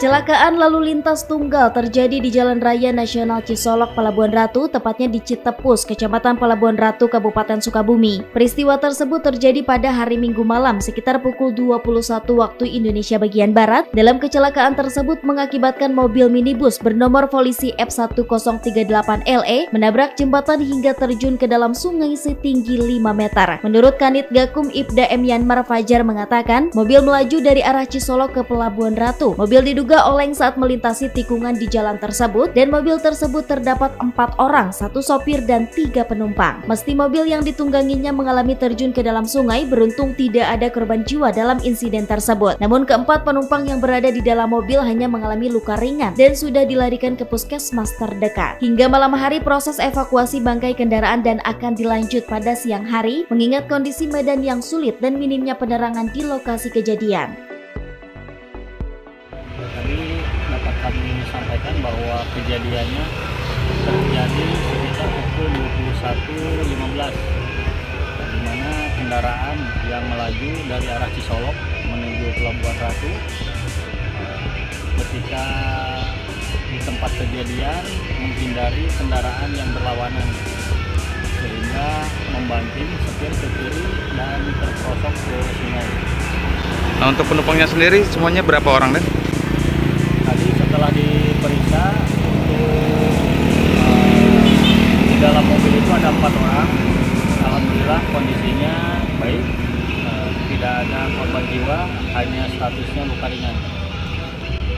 Kecelakaan lalu lintas tunggal terjadi di Jalan Raya Nasional Cisolok, Pelabuhan Ratu, tepatnya di Citepus, Kecamatan Pelabuhan Ratu, Kabupaten Sukabumi. Peristiwa tersebut terjadi pada hari Minggu malam sekitar pukul 21 waktu Indonesia bagian Barat. Dalam kecelakaan tersebut mengakibatkan mobil minibus bernomor polisi F1038LE menabrak jembatan hingga terjun ke dalam sungai setinggi 5 meter. Menurut Kanit Gakum Ibda M. Yanmar Fajar mengatakan, mobil melaju dari arah Cisolok ke Pelabuhan Ratu. Mobil diduga oleng saat melintasi tikungan di jalan tersebut dan mobil tersebut terdapat 4 orang, 1 sopir dan 3 penumpang. Meski mobil yang ditungganginya mengalami terjun ke dalam sungai, beruntung tidak ada korban jiwa dalam insiden tersebut. Namun keempat penumpang yang berada di dalam mobil hanya mengalami luka ringan dan sudah dilarikan ke puskesmas terdekat. Hingga malam hari proses evakuasi bangkai kendaraan dan akan dilanjut pada siang hari mengingat kondisi medan yang sulit dan minimnya penerangan di lokasi kejadian. Tadi dapat kami sampaikan bahwa kejadiannya terjadi sekitar pukul 21.15, di mana kendaraan yang melaju dari arah Cisolok menuju Pelabuhan Ratu ketika di tempat kejadian menghindari kendaraan yang berlawanan sehingga membanting setir ke kiri dan terprosok ke sungai. Nah, untuk penumpangnya sendiri semuanya berapa orang deh? Tadi setelah diperiksa di dalam mobil itu ada 4 orang. Alhamdulillah kondisinya baik, tidak ada korban jiwa, hanya statusnya luka ringan.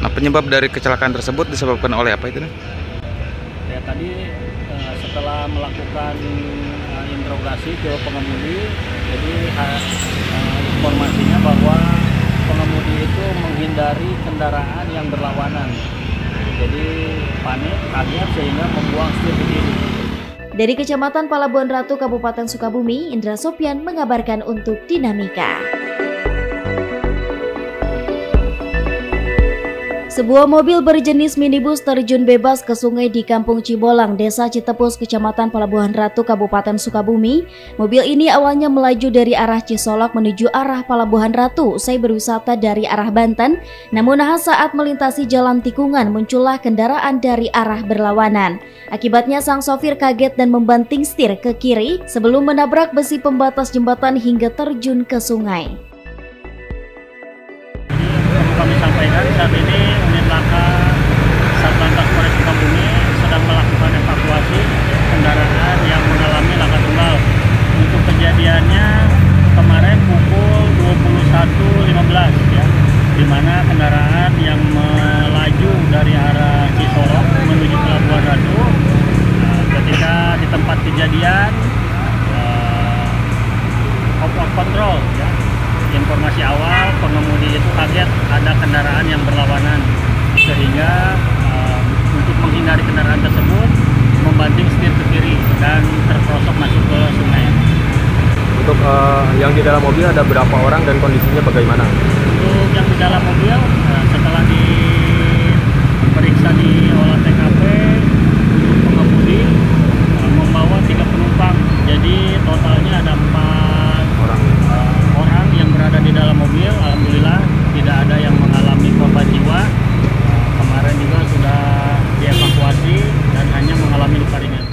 Nah, penyebab dari kecelakaan tersebut disebabkan oleh apa itu? Ya, tadi setelah melakukan interogasi ke pengemudi, jadi informasinya bahwa pengemudi itu menghindari kendaraan yang berlawanan. Jadi panik, kaget sehingga membuang setir ke kiri. Dari Kecamatan Pelabuhan Ratu, Kabupaten Sukabumi, Indra Sopyan mengabarkan untuk Dinamika. Sebuah mobil berjenis minibus terjun bebas ke sungai di Kampung Cibolang, Desa Citepus, Kecamatan Pelabuhan Ratu, Kabupaten Sukabumi. Mobil ini awalnya melaju dari arah Cisolok menuju arah Pelabuhan Ratu usai berwisata dari arah Banten. Namun saat melintasi jalan tikungan muncullah kendaraan dari arah berlawanan. Akibatnya sang sopir kaget dan membanting setir ke kiri sebelum menabrak besi pembatas jembatan hingga terjun ke sungai. Kami sampaikan saat ini unit laka Satlantas Polres Sukabumi sedang melakukan evakuasi kendaraan yang mengalami laka tunggal. Untuk kejadiannya kemarin pukul 21.15 ya, di mana kendaraan yang melaju dari arah Cisolok menuju Pelabuhan Ratu. Ketika di tempat kejadian kontrol ya. Informasi awal pengemudi itu kaget ada kendaraan yang berlawanan sehingga untuk menghindari kendaraan tersebut membanting setir ke kiri dan terprosok masuk ke sungai. Untuk yang di dalam mobil ada berapa orang dan kondisinya bagaimana? Untuk yang di dalam mobil setelah diperiksa di olah TKP untuk pengemudi membawa 3 penumpang, jadi totalnya ada 4 orang yang berada di dalam mobil. Alhamdulillah tidak ada yang mengalami korban jiwa. Kemarin juga sudah dievakuasi dan hanya mengalami luka ringan.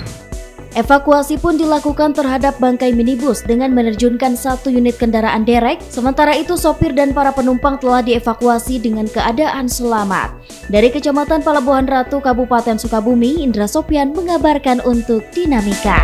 Evakuasi pun dilakukan terhadap bangkai minibus dengan menerjunkan 1 unit kendaraan derek. Sementara itu sopir dan para penumpang telah dievakuasi dengan keadaan selamat. Dari Kecamatan Pelabuhan Ratu, Kabupaten Sukabumi, Indra Sopyan mengabarkan untuk Dinamika.